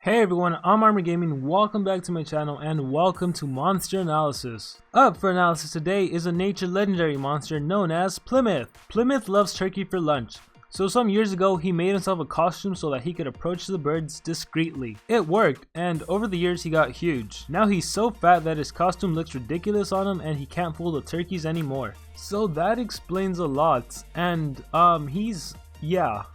Hey everyone, I'm Armor Gaming, welcome back to my channel and welcome to Monster Analysis. Up for analysis today is a nature legendary monster known as Plymouth. Plymouth loves turkey for lunch. So some years ago he made himself a costume so that he could approach the birds discreetly. It worked, and over the years he got huge. Now he's so fat that his costume looks ridiculous on him and he can't fool the turkeys anymore. So that explains a lot, and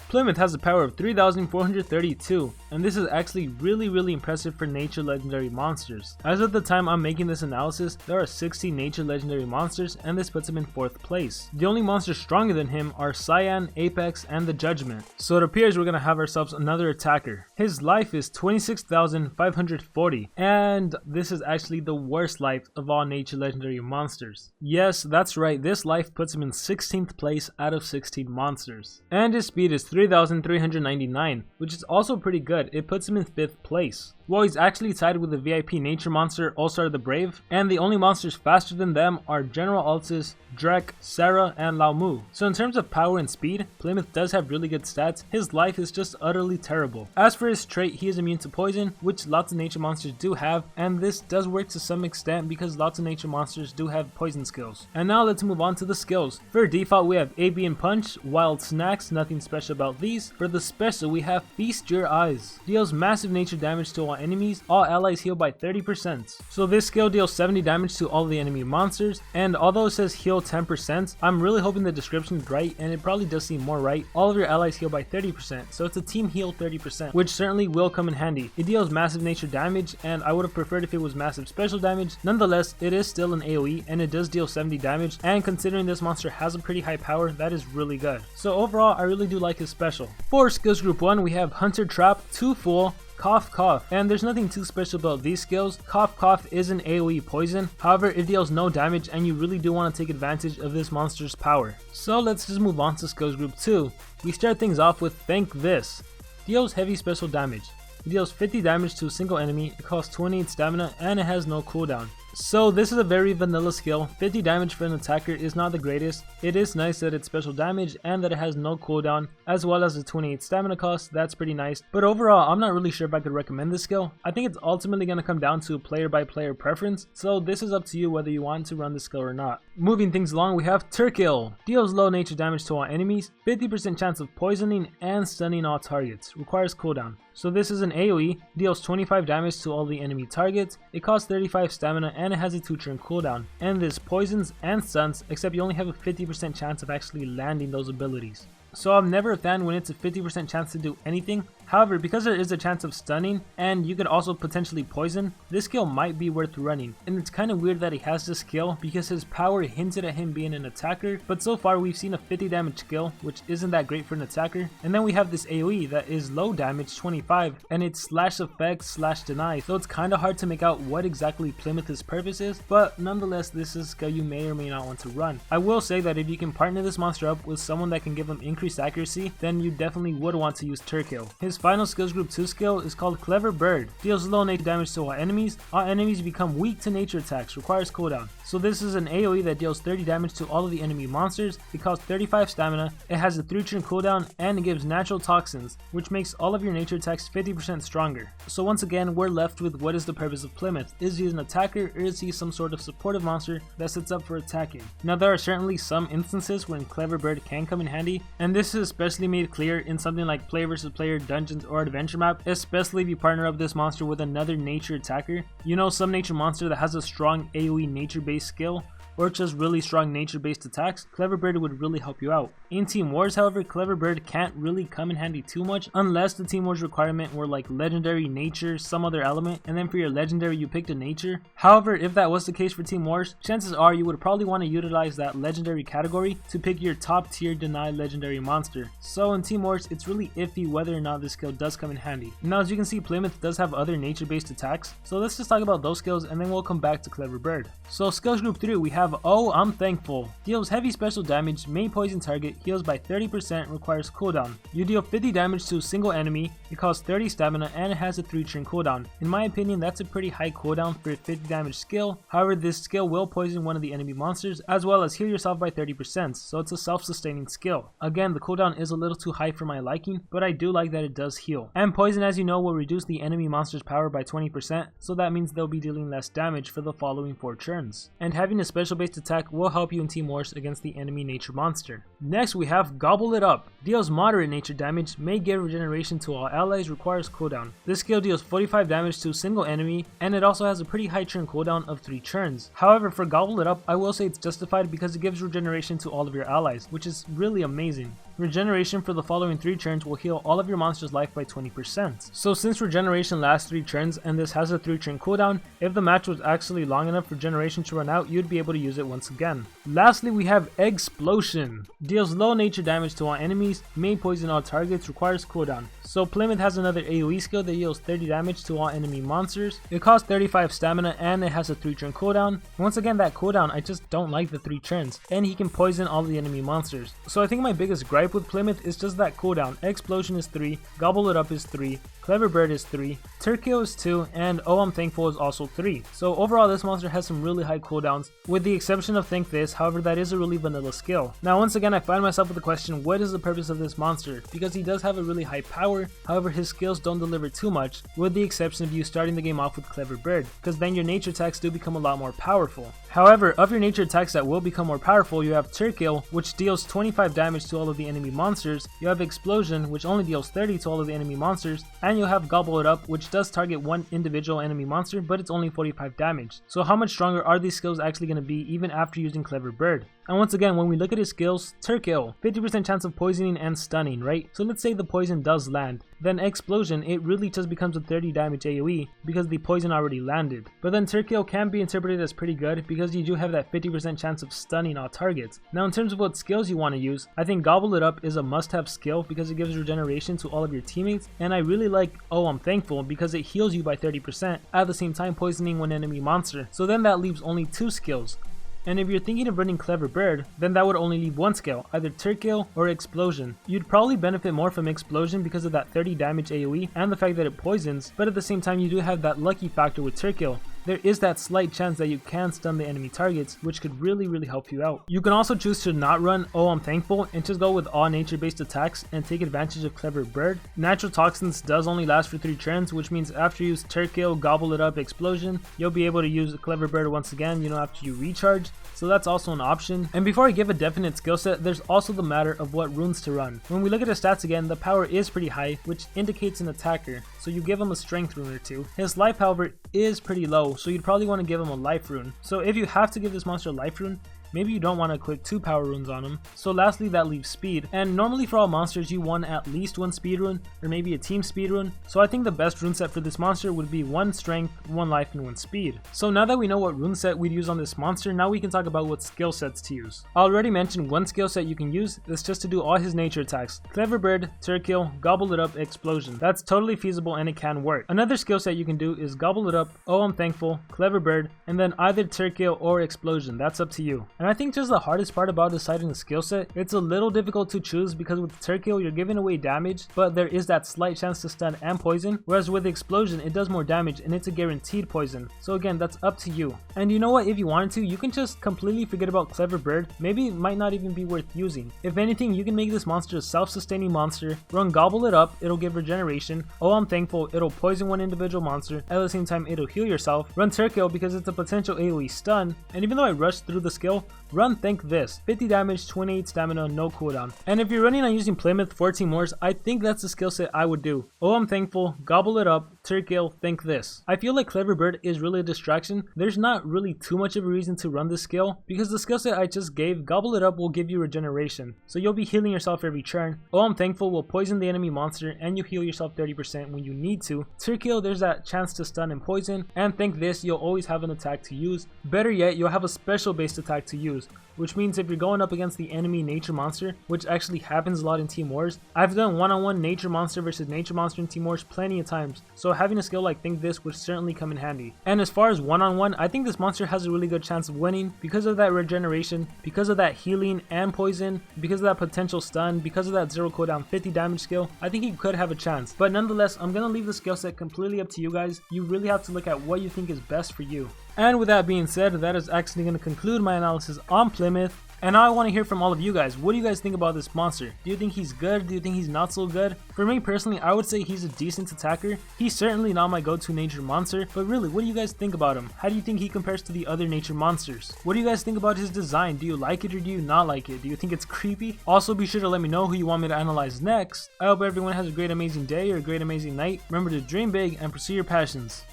Plymouth has a power of 3,432, and this is actually really impressive for nature legendary monsters. As of the time I'm making this analysis, there are 60 nature legendary monsters, and this puts him in 4th place. The only monsters stronger than him are Cyan, Apex, and the Judgment. So it appears we're gonna have ourselves another attacker. His life is 26,540, and this is actually the worst life of all nature legendary monsters. Yes, that's right, this life puts him in 16th place out of 16 monsters. And his speed is 3,399, which is also pretty good. It puts him in 5th place. Well, he's actually tied with the VIP nature monster All-Star the Brave, and the only monsters faster than them are General Altis, Drek, Sarah, and Lao Mu. So in terms of power and speed, Plymouth does have really good stats. His life is just utterly terrible. As for his trait, he is immune to poison, which lots of nature monsters do have, and this does work to some extent because lots of nature monsters do have poison skills. And now let's move on to the skills. For default we have AB and Punch, Wild Snacks, nothing special about these. For the special we have Feast Your Eyes. Deals massive nature damage to all enemies, all allies heal by 30%. So this skill deals 70 damage to all the enemy monsters, and although it says heal 10%, I'm really hoping the description is right, and it probably does seem more right. All of your allies heal by 30%, so it's a team heal 30%, which certainly will come in handy. It deals massive nature damage, and I would have preferred if it was massive special damage. Nonetheless, it is still an AoE, and it does deal 70 damage, and considering this monster has a pretty high power, that is really good. So overall, I really do like his special. For skills group 1, we have Hunter Trap, 2 Fool, Cough Cough, and there's nothing too special about these skills. Cough Cough is an AoE poison, however it deals no damage and you really do want to take advantage of this monster's power. So let's just move on to skills group 2. We start things off with Thank This. Deals heavy special damage. It deals 50 damage to a single enemy, it costs 28 stamina, and it has no cooldown. So this is a very vanilla skill. 50 damage for an attacker is not the greatest. It is nice that it's special damage and that it has no cooldown, as well as the 28 stamina cost. That's pretty nice. But overall, I'm not really sure if I could recommend this skill. I think it's ultimately going to come down to player by player preference, so this is up to you whether you want to run this skill or not. Moving things along, we have Turkill. Deals low nature damage to all enemies, 50% chance of poisoning and stunning all targets. Requires cooldown. So this is an AoE, deals 25 damage to all the enemy targets, it costs 35 stamina, and it has a 2-turn cooldown. And this poisons and stuns, except you only have a 50% chance of actually landing those abilities. So I'm never a fan when it's a 50% chance to do anything. However, because there is a chance of stunning and you could also potentially poison, this skill might be worth running. And it's kind of weird that he has this skill because his power hinted at him being an attacker, but so far we've seen a 50 damage skill, which isn't that great for an attacker. And then we have this AoE that is low damage 25 and it's slash effect slash deny, so it's kind of hard to make out what exactly Plymouth's purpose is, but nonetheless this is a skill you may or may not want to run. I will say that if you can partner this monster up with someone that can give him increased accuracy, then you definitely would want to use Turkill. His final skills group 2 skill is called Clever Bird. Deals low nature damage to all enemies. All enemies become weak to nature attacks. Requires cooldown. So this is an AoE that deals 30 damage to all of the enemy monsters. It costs 35 stamina. It has a 3-turn cooldown and it gives natural toxins, which makes all of your nature attacks 50% stronger. So once again, we're left with what is the purpose of Plymouth. Is he an attacker or is he some sort of supportive monster that sets up for attacking? Now there are certainly some instances when Clever Bird can come in handy, and this is especially made clear in something like player versus player dungeons or adventure map, especially if you partner up this monster with another nature attacker. You know, some nature monster that has a strong AoE nature based skill or just really strong nature based attacks, Clever Bird would really help you out. In Team Wars, however, Clever Bird can't really come in handy too much unless the Team Wars requirement were like legendary, nature, some other element, and then for your legendary you picked a nature. However, if that was the case for Team Wars, chances are you would probably want to utilize that legendary category to pick your top tier deny legendary monster. So in Team Wars, it's really iffy whether or not this skill does come in handy. Now as you can see, Plymouth does have other nature based attacks, so let's just talk about those skills and then we'll come back to Clever Bird. So skills group 3, we have have Oh I'm Thankful. Deals heavy special damage, main poison target, heals by 30%, requires cooldown. You deal 50 damage to a single enemy, it costs 30 stamina, and it has a 3-turn cooldown. In my opinion, that's a pretty high cooldown for a 50 damage skill. However, this skill will poison one of the enemy monsters as well as heal yourself by 30%, so it's a self-sustaining skill. Again, the cooldown is a little too high for my liking, but I do like that it does heal. And poison, as you know, will reduce the enemy monster's power by 20%, so that means they'll be dealing less damage for the following 4 turns. And having a special based attack will help you in team wars against the enemy nature monster. Next we have Gobble It Up. Deals moderate nature damage, may give regeneration to all allies, requires cooldown. This skill deals 45 damage to a single enemy, and it also has a pretty high turn cooldown of 3 turns. However, for Gobble It Up, I will say it's justified because it gives regeneration to all of your allies, which is really amazing. Regeneration for the following 3 turns will heal all of your monster's life by 20%. So since regeneration lasts 3 turns and this has a 3-turn cooldown, if the match was actually long enough for regeneration to run out, you'd be able to use it once again. Lastly, we have Explosion. Deals low nature damage to all enemies, may poison all targets, requires cooldown. So Plymouth has another AoE skill that deals 30 damage to all enemy monsters. It costs 35 stamina and it has a 3-turn cooldown. Once again, that cooldown, I just don't like the 3 turns, and he can poison all the enemy monsters. So I think my biggest gripe with Plymouth is just that cooldown. Explosion is 3, Gobble It Up is 3, Clever Bird is 3, Turkio is 2, and Oh I'm Thankful is also 3. So overall, this monster has some really high cooldowns, with the exception of Think This. However, that is a really vanilla skill. Now once again, I find myself with the question, what is the purpose of this monster? Because he does have a really high power, however his skills don't deliver too much, with the exception of you starting the game off with Clever Bird, because then your nature attacks do become a lot more powerful. However, of your nature attacks that will become more powerful, you have Turkio, which deals 25 damage to all of the enemy monsters, you have Explosion, which only deals 30 to all of the enemy monsters, and you'll have Gobble It Up, which does target one individual enemy monster, but it's only 45 damage. So how much stronger are these skills actually going to be even after using Clever Bird? And once again, when we look at his skills, Turkio, 50% chance of poisoning and stunning, right? So let's say the poison does land. Then Explosion, it really just becomes a 30 damage AoE because the poison already landed. But then Turkio can be interpreted as pretty good because you do have that 50% chance of stunning all targets. Now in terms of what skills you want to use, I think Gobble It Up is a must-have skill because it gives regeneration to all of your teammates, and I really like Oh I'm Thankful because it heals you by 30% at the same time poisoning one enemy monster. So then that leaves only 2 skills. And if you're thinking of running Clever Bird, then that would only leave 1 skill, either Turkio or Explosion. You'd probably benefit more from Explosion because of that 30 damage AoE and the fact that it poisons, but at the same time you do have that lucky factor with Turkio. There is that slight chance that you can stun the enemy targets, which could really help you out. You can also choose to not run Oh I'm Thankful and just go with all nature based attacks and take advantage of Clever Bird. Natural Toxins does only last for 3 turns, which means after you use Turkio, Gobble It Up, Explosion, you'll be able to use Clever Bird once again, after you recharge. So that's also an option. And before I give a definite skill set, there's also the matter of what runes to run. When we look at his stats again, the power is pretty high, which indicates an attacker, so you give him a strength rune or 2. His life, however, is pretty low, so you'd probably want to give him a life rune. So if you have to give this monster a life rune, maybe you don't want to equip 2 power runes on him. So lastly, that leaves speed, and normally for all monsters you want at least 1 speed rune or maybe a team speed rune. So I think the best rune set for this monster would be 1 strength, 1 life, and 1 speed. So now that we know what rune set we'd use on this monster, now we can talk about what skill sets to use. I already mentioned one skill set you can use. That's just to do all his nature attacks: Clever Bird, Turkio, Gobble It Up, Explosion. That's totally feasible and it can work. Another skill set you can do is Gobble It Up, Oh I'm Thankful, Clever Bird, and then either Turkio or Explosion. That's up to you. And I think just the hardest part about deciding the skill set, it's a little difficult to choose because with Turkio you're giving away damage, but there is that slight chance to stun and poison, whereas with Explosion it does more damage and it's a guaranteed poison. So again, that's up to you. And you know what, if you wanted to, you can just completely forget about Clever Bird. Maybe it might not even be worth using. If anything, you can make this monster a self-sustaining monster. Run Gobble It Up, it'll give regeneration. Oh I'm Thankful, it'll poison one individual monster, at the same time it'll heal yourself. Run Turkio because it's a potential AoE stun, and even though I rushed through the skill, run Think This, 50 damage, 28 stamina, no cooldown. And if you're running on using Plymouth 14 Moors, I think that's the skill set I would do. Oh I'm Thankful, Gobble It Up, Turkio, Think This. I feel like Clever Bird is really a distraction. There's not really too much of a reason to run this skill because the skill set I just gave, Gobble It Up, will give you regeneration, so you'll be healing yourself every turn. Oh I'm Thankful will poison the enemy monster and you heal yourself 30% when you need to. Turkio, there's that chance to stun and poison, and Think This, you'll always have an attack to use. Better yet, you'll have a special based attack to use. which means if you're going up against the enemy nature monster, which actually happens a lot in Team Wars. I've done one-on-one nature monster versus nature monster in Team Wars plenty of times, so having a skill like Think This would certainly come in handy. And as far as one-on-one, I think this monster has a really good chance of winning because of that regeneration, because of that healing and poison, because of that potential stun, because of that 0 cooldown 50 damage skill. I think he could have a chance, but nonetheless, I'm gonna leave the skill set completely up to you guys. You really have to look at what you think is best for you. And with that being said, that is actually going to conclude my analysis on Plymouth. And now I want to hear from all of you guys. What do you guys think about this monster? Do you think he's good? Do you think he's not so good? For me personally, I would say he's a decent attacker. He's certainly not my go-to nature monster, but really, what do you guys think about him? How do you think he compares to the other nature monsters? What do you guys think about his design? Do you like it or do you not like it? Do you think it's creepy? Also, be sure to let me know who you want me to analyze next. I hope everyone has a great amazing day or a great amazing night. Remember to dream big and pursue your passions.